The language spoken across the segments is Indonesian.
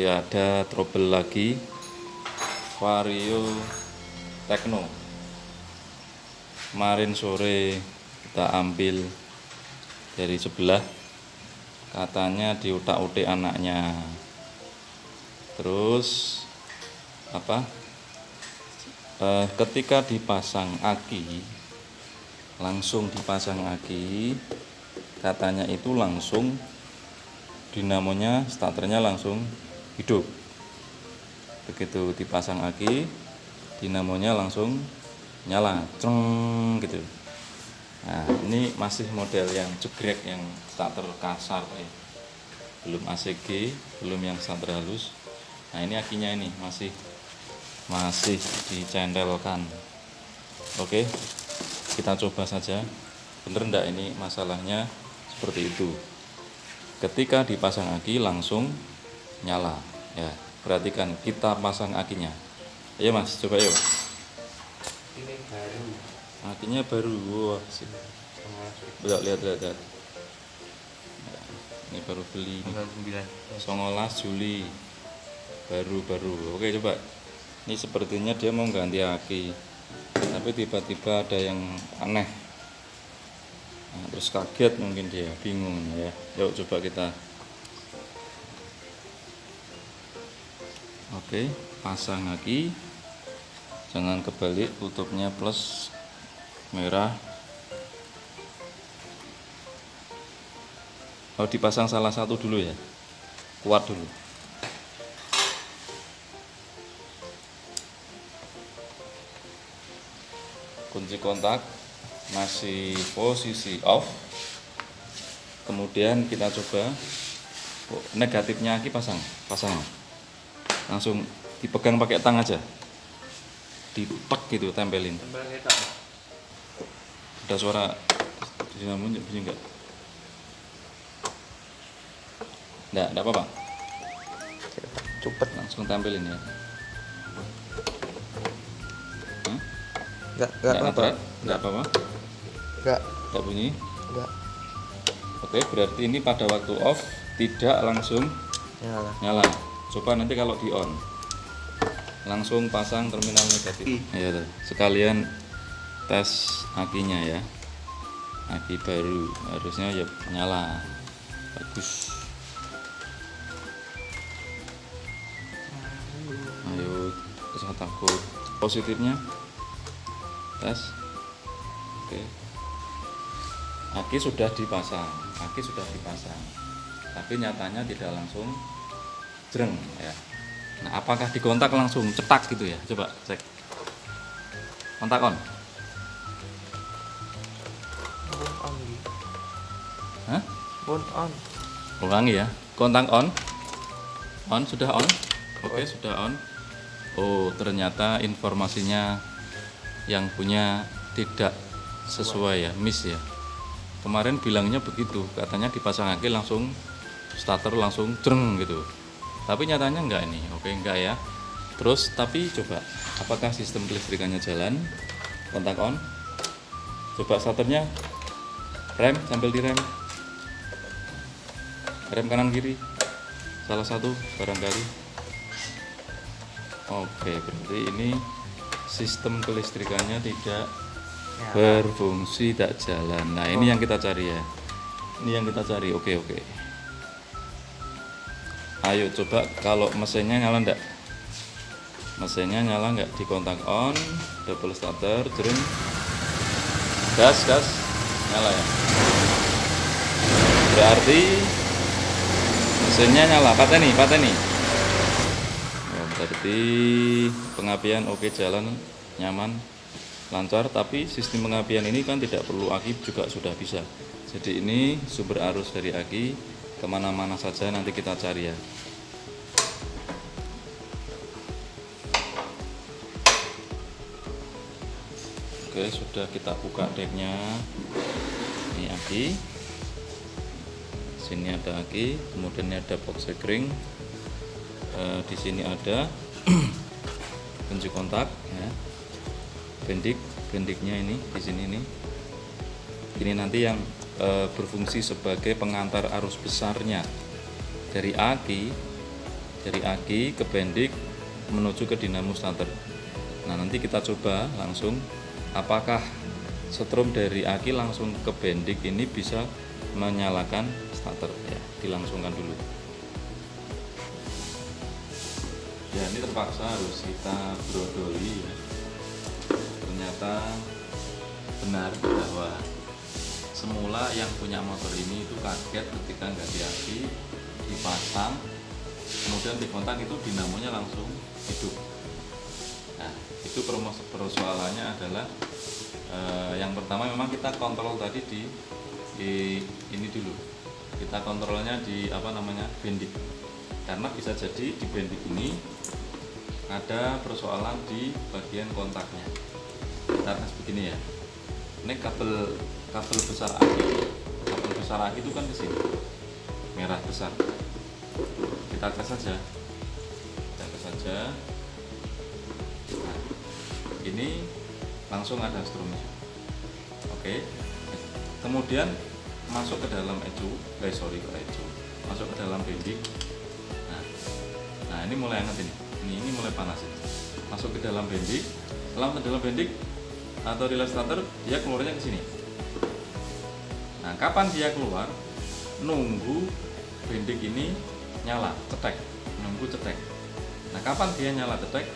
Oke, ada trouble lagi, Vario Techno. Kemarin sore kita ambil dari sebelah, katanya diutak-utik anaknya. Terus ketika dipasang aki, langsung dipasang aki, katanya itu langsung dinamonya, starternya langsung hidup. Begitu dipasang aki, dinamonya langsung nyala, ceng gitu. Nah, ini masih model yang jegrek, yang starter kasar ya. Belum ACG, belum yang starter halus. Nah, ini akinya ini masih dicentelkan. Oke, kita coba saja. Bener enggak ini masalahnya seperti itu. Ketika dipasang aki langsung nyala ya. Perhatikan, kita pasang akinya. Ayo Mas, coba yuk. Ini baru. Akinya baru. Wah, sih. Lihat. Ini baru beli nih. 19 Juli. Baru. Oke, coba. Ini sepertinya dia mau ganti aki. Tapi tiba-tiba ada yang aneh. Nah, terus kaget mungkin dia, bingung ya. Yuk coba kita. Oke, pasang aki. Jangan kebalik, tutupnya plus merah. Oh, dipasang salah satu dulu ya. Kuat dulu. Kunci kontak masih posisi off. Kemudian kita coba negatifnya aki pasang. Langsung dipegang pakai tang aja, ditek gitu, tempelin. Ada suara dinamo bunyi enggak? Enggak apa-apa. Cepet. Langsung tempelin ya. Enggak apa-apa. Enggak bunyi. Enggak. Oke, berarti ini pada waktu off tidak langsung nyala. Coba nanti kalau di on, langsung pasang terminal negatif. Ya, sekalian tes akinya ya. Aki baru harusnya ya nyala. Bagus. Ayo, jangan takut. Positifnya tes. Oke. Aki sudah dipasang. Tapi nyatanya tidak langsung jreng ya. Nah, apakah dikontak langsung cetak gitu ya? Coba cek. Kontak on. Hah? On. Ulangi ya. Kontak on. On sudah on. Oke, sudah on. Oh, ternyata informasinya yang punya tidak sesuai ya, miss ya. Kemarin bilangnya begitu, katanya dipasang aki langsung starter langsung jreng gitu. Tapi nyatanya enggak ini. Oke, enggak ya. Terus tapi coba apakah sistem kelistrikannya jalan? Kontak on. Coba starternya rem, sambil direm. Rem kanan kiri. Salah satu barangkali. Oke, berarti ini sistem kelistrikannya tidak berfungsi, tak jalan. Nah, ini yang kita cari ya. Ini yang kita cari. Oke. Ayo coba kalau mesinnya nyala enggak? Mesinnya nyala enggak? Di kontak on, double starter, jreng. Gas, nyala ya. Berarti mesinnya nyala, pateni. Oh, berarti pengapian oke, jalan nyaman, lancar. Tapi sistem pengapian ini kan tidak perlu aki juga sudah bisa. Jadi ini sumber arus dari aki kemana-mana saja nanti kita cari ya. Oke, sudah kita buka decknya. Ini aki. Sini ada aki, kemudian ini ada box sekring. Di sini ada kunci kontak ya. Bendiknya ini di sini nih. Ini nanti yang berfungsi sebagai pengantar arus besarnya dari aki dari aki ke bendik menuju ke dinamo starter. Nah, nanti kita coba langsung apakah setrum dari aki langsung ke bendik ini bisa menyalakan starter ya. Dilangsungkan dulu. Ya, ini terpaksa harus kita brodoli ya. Ternyata benar bahwa semula yang punya motor ini itu kaget ketika nggak aki dipasang, kemudian dikontak itu dinamonya langsung hidup. Nah, itu persoalannya adalah yang pertama memang kita kontrol tadi di ini dulu. Kita kontrolnya di bendik. Karena bisa jadi di bendik ini ada persoalan di bagian kontaknya. Kita tes begini ya. Ini kabel besar aki. Kabel besar aki itu kan di sini. Merah besar. Kita tes saja. Nah, ini langsung ada strumnya. Oke. Kemudian masuk ke dalam masuk ke dalam bendik. Nah, ini mulai hangat ini. Ini mulai panas ini. Masuk ke dalam bendik. Setelah ke dalam bendik atau relay starter, dia keluarnya ke sini. Nah, kapan dia keluar? Nunggu bendik ini nyala, cetek. Nunggu cetek. Nah, kapan dia nyala cetek?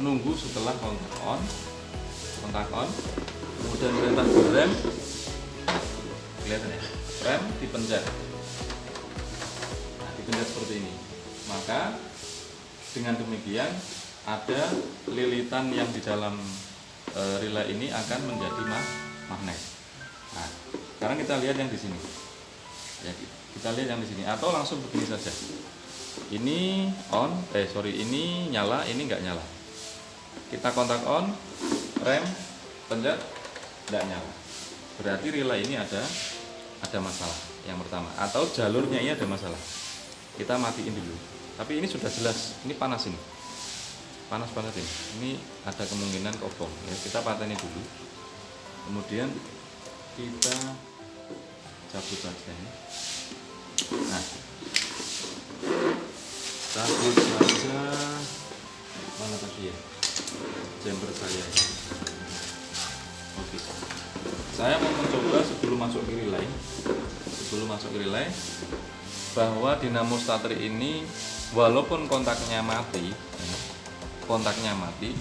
Nunggu setelah kontak on, kemudian perintah rem, kelihatan ya, rem dipencet. Nah, dipencet seperti ini. Maka dengan demikian ada lilitan yang di dalam relay ini akan menjadi magnet. Nah, sekarang kita lihat yang di sini. Ya, kita lihat yang di sini atau langsung begini saja. Ini ini nyala, ini enggak nyala. Kita kontak on, rem, pencet, enggak nyala. Berarti relay ini ada masalah yang pertama, atau jalurnya ini ada masalah. Kita matiin dulu. Tapi ini sudah jelas, ini panas ini. Panas banget ini. Ini ada kemungkinan kobong. Ya, kita pateni dulu. Kemudian kita cabut saja ini. Nah, cabut saja. Mana tadi ya? Jumper saya. Oke. Saya mau mencoba sebelum masuk ke relay bahwa dinamo starter ini walaupun kontaknya mati,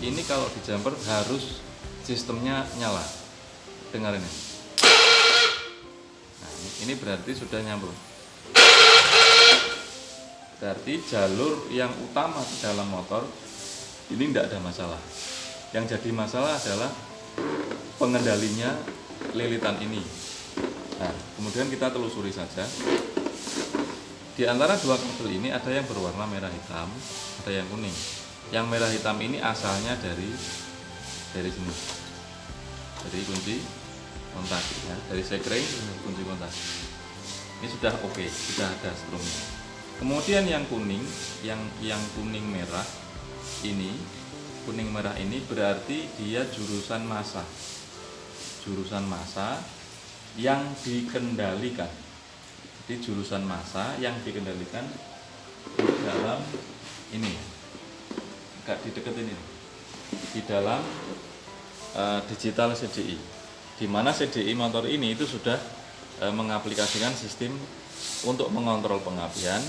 ini kalau di jumper harus sistemnya nyala. Dengar ini. Nah, ini berarti sudah nyambung. Berarti jalur yang utama di dalam motor ini tidak ada masalah. Yang jadi masalah adalah pengendalinya lilitan ini. Nah, kemudian kita telusuri saja. Di antara dua kabel ini ada yang berwarna merah hitam, ada yang kuning. Yang merah hitam ini asalnya dari sini, dari kunci kontak, ya, dari sekring kunci kontak. Ini sudah oke, sudah ada strumnya. Kemudian yang kuning, yang kuning merah ini berarti dia jurusan massa yang dikendalikan. Jadi jurusan massa yang dikendalikan di dalam ini, agak dideketin ini, di dalam digital CDI, di mana CDI motor ini itu sudah mengaplikasikan sistem untuk mengontrol pengapian.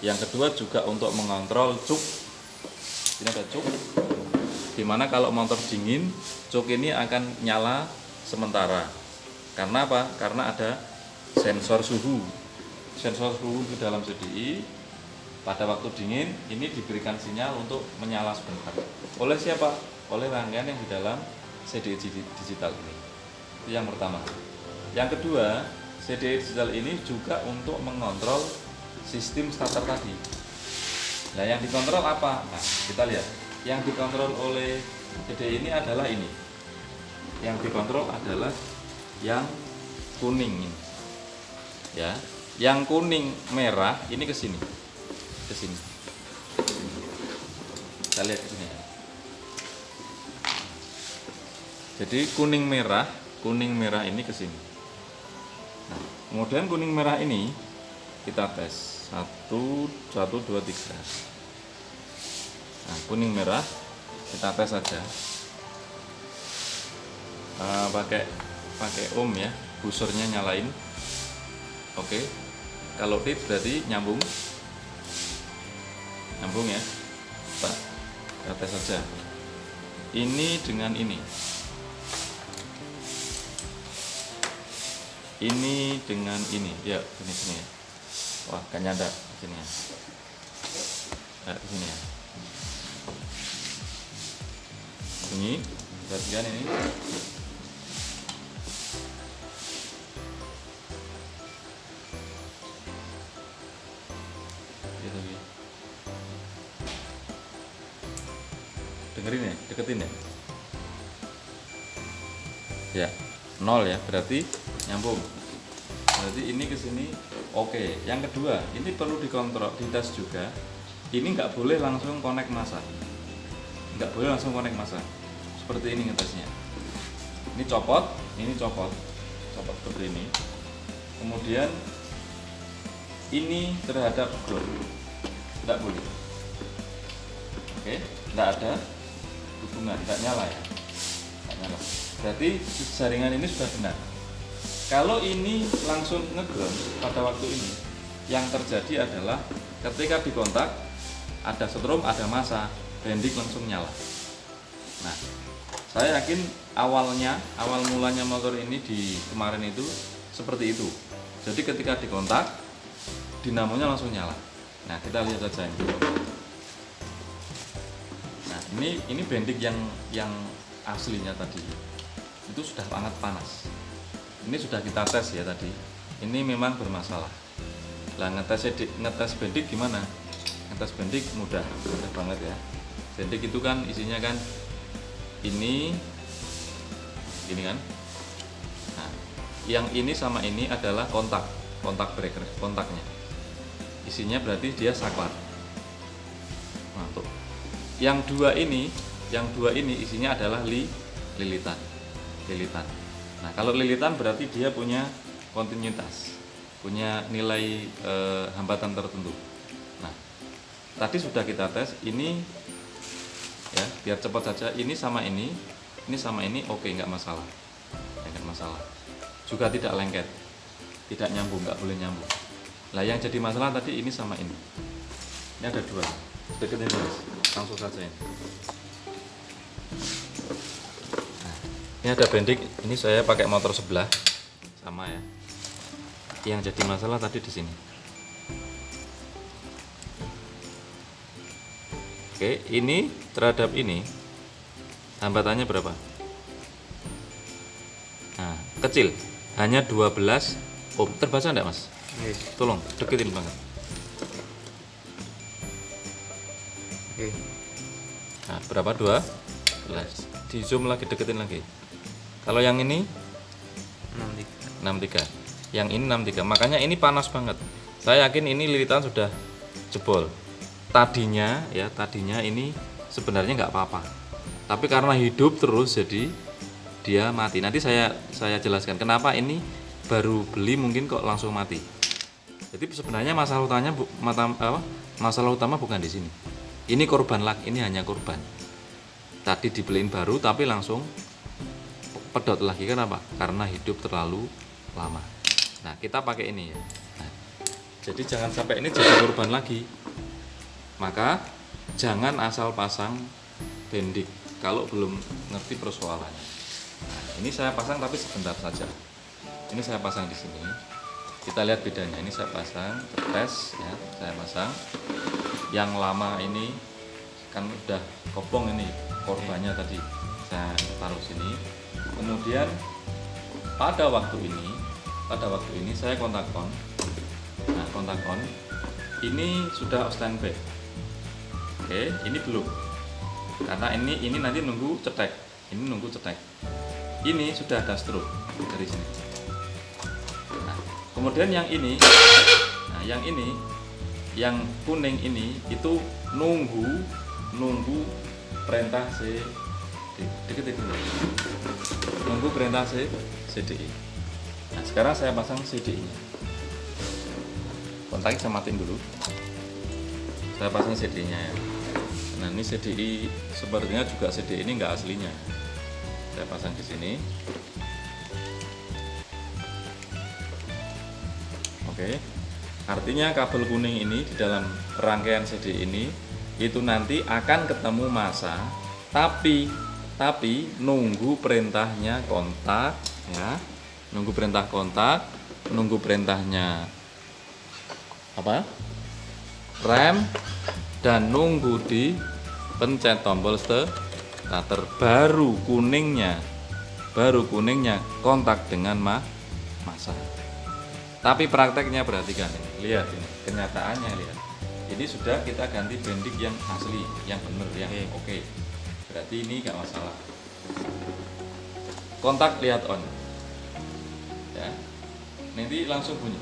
Yang kedua juga untuk mengontrol cuk. Ini ada cuk, di mana kalau motor dingin, cuk ini akan nyala sementara. Karena apa? Karena ada sensor suhu di dalam CDI. Pada waktu dingin ini diberikan sinyal untuk menyala sebentar. Oleh siapa? Oleh rangkaian yang di dalam CDI digital ini. Itu yang pertama. Yang kedua, CDI digital ini juga untuk mengontrol sistem starter tadi. Nah, yang dikontrol apa? Nah, kita lihat. Yang dikontrol oleh CDI ini adalah ini. Yang dikontrol adalah yang kuning ini. Ya. Yang kuning merah ini ke sini. Kita lihat ini. Jadi kuning merah ini ke sini. Nah, kemudian kuning merah ini kita tes. 1 2 3. Nah, kuning merah kita tes saja. Pakai ohm ya, busernya nyalain. Oke. Kalau tip berarti nyambung ya. Pak, kita tes saja. Ini dengan ini dengan ini ya, sini ya. Wah, gak nyanda sini ya. Sini ya. Bunyi, perhatikan ini. Dengerin ya, deketin ya. Ya, 0 ya, berarti nyambung. Berarti ini ke sini oke. Yang kedua, ini perlu dikontrol, dites juga. Ini nggak boleh langsung connect massa. Nggak boleh langsung connect massa. Seperti ini ngetesnya. Ini copot seperti ini. Kemudian ini terhadap ground. Nggak boleh. Oke, nggak ada hubungan, nggak nyala ya. Nggak nyala. Berarti jaringan ini sudah benar. Kalau ini langsung ngeground pada waktu ini, yang terjadi adalah ketika dikontak ada strom, ada massa, bending langsung nyala. Nah, saya yakin awal mulanya motor ini di kemarin itu seperti itu. Jadi ketika dikontak, dinamonya langsung nyala. Nah, kita lihat saja ini. Nah, ini bending yang aslinya tadi itu sudah sangat panas. Ini sudah kita tes ya tadi. Ini memang bermasalah. Lah ngetes bending gimana? Ngetes bending mudah banget ya. Bending itu kan isinya kan ini kan. Nah, yang ini sama ini adalah kontak breaker, kontaknya. Isinya berarti dia saklar. Nah, tuh. Yang dua ini isinya adalah lilitan. Nah, kalau lilitan berarti dia punya kontinuitas, punya nilai hambatan tertentu. Nah, tadi sudah kita tes ini ya, biar cepat saja. Ini sama ini oke, nggak masalah. Juga tidak lengket, tidak nyambung, nggak boleh nyambung. Lah yang jadi masalah tadi ini sama ini. Ini ada dua. Deketin langsung saja ini. Ini ada bending, ini saya pakai motor sebelah sama ya. Yang jadi masalah tadi di sini. Oke, ini terhadap ini hambatannya berapa? Nah, kecil, hanya 12 ohm. Terbaca enggak, Mas? Yes. Tolong deketin banget. Oke. Nah, berapa? 12. Di zoom lagi, deketin lagi. Kalau yang ini 63. Yang ini 63. Makanya ini panas banget. Saya yakin ini lilitan sudah jebol. Tadinya ini sebenarnya nggak apa-apa. Tapi karena hidup terus jadi dia mati. Nanti saya jelaskan kenapa ini baru beli mungkin kok langsung mati. Jadi sebenarnya masalah utama bukan di sini. Ini korban ini hanya korban. Tadi dibeliin baru tapi langsung pedot lagi. Kenapa? Karena hidup terlalu lama. Nah, kita pakai ini ya. Nah, jadi jangan sampai ini jadi korban lagi. Maka jangan asal pasang bending kalau belum ngerti persoalannya. Nah, ini saya pasang tapi sebentar saja. Ini saya pasang di sini. Kita lihat bedanya. Ini saya pasang, tes ya, saya pasang. Yang lama ini kan udah kopong ini korbannya tadi. Saya taruh sini. Kemudian pada waktu ini saya kontak on. Nah, kontak on ini sudah standby. Oke, ini belum. Karena ini nanti nunggu cetek. Ini sudah ada strobe dari sini. Nah, kemudian yang ini, yang kuning ini itu nunggu perintah deketin dulu. Nunggu perintah CDI. Nah, sekarang saya pasang CDI-nya. kontaknya saya matiin dulu. Saya pasang CDI nya ya. Nah ini CDI sepertinya juga CDI ini enggak aslinya. Saya pasang di sini. Oke. Artinya kabel kuning ini di dalam rangkaian CDI ini itu nanti akan ketemu massa, tapi nunggu perintahnya kontak ya. Nunggu perintah kontak, nunggu perintahnya apa? Rem, dan nunggu di pencet tombol starter, baru kuningnya kontak dengan massa. Tapi prakteknya perhatikan ini, lihat ini, kenyataannya lihat. Ini sudah kita ganti bendik yang asli, yang benar, yang oke. Berarti ini nggak masalah. Kontak lihat on, ya. Nanti langsung bunyi.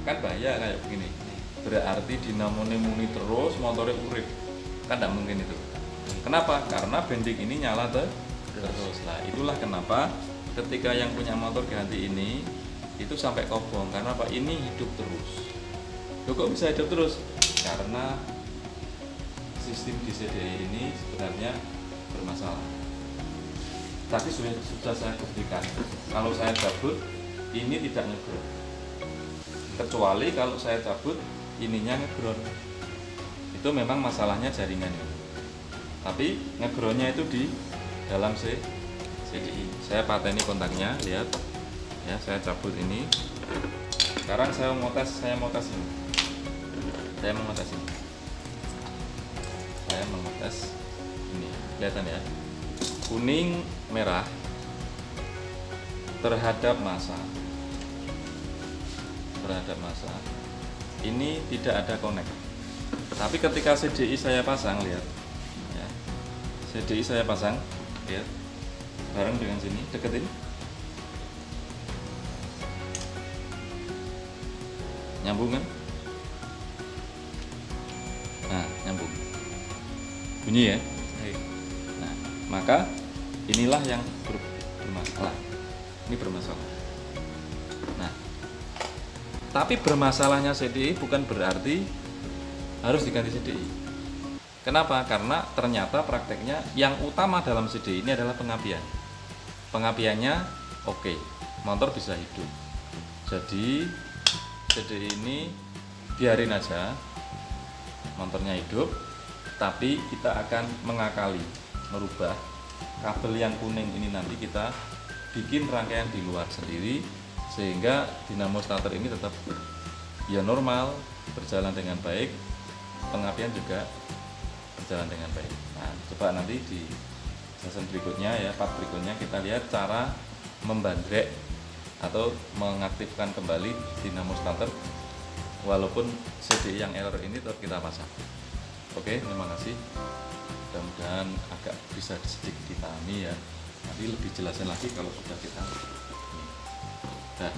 Kan bahaya kayak begini. Berarti dinamonya muni terus, motornya urip. Kan tidak mungkin itu. Kenapa? Karena bendik ini nyala terus. Lah itulah kenapa ketika yang punya motor ganti ini itu sampai kobong, karena apa? Ini hidup terus. Loh, kok bisa hidup terus? Karena sistem di CDI ini sebenarnya bermasalah. Tapi sudah saya buktikan, kalau saya cabut ini tidak ngegrok. Kecuali kalau saya cabut ininya ngegrok. Itu memang masalahnya jaringan ini. Tapi ngegroknya itu di dalam CDI. Saya pateni kontaknya, lihat. Ya, saya cabut ini. Sekarang saya mau tes ini. Saya mau ngetes ini. Kelihatan ya. Kuning merah terhadap massa. Ini tidak ada connect. Tapi ketika CDI saya pasang, lihat. Ya. CDI saya pasang, lihat. Bareng dengan sini, deketin. Nyambung kan? Nah, nyambung. Bunyi ya? Nah, maka inilah yang bermasalah. Ini bermasalah. Nah, tapi bermasalahnya CDI bukan berarti harus diganti CDI. Kenapa? Karena ternyata prakteknya yang utama dalam CDI ini adalah pengapian. Pengapiannya oke, motor bisa hidup. Jadi CDI ini biarin aja motornya hidup, tapi kita akan mengakali, merubah kabel yang kuning ini. Nanti kita bikin rangkaian di luar sendiri sehingga dinamo starter ini tetap ya normal, berjalan dengan baik, pengapian juga berjalan dengan baik. Nah, coba nanti di season berikutnya ya, part berikutnya kita lihat cara membandrek atau mengaktifkan kembali dinamo starter walaupun CDI yang error ini tetap kita pasang. Oke, terima kasih. Mudah-mudahan agak bisa sedikit dipahami ya. Nanti lebih jelasin lagi kalau sudah kita. Nah.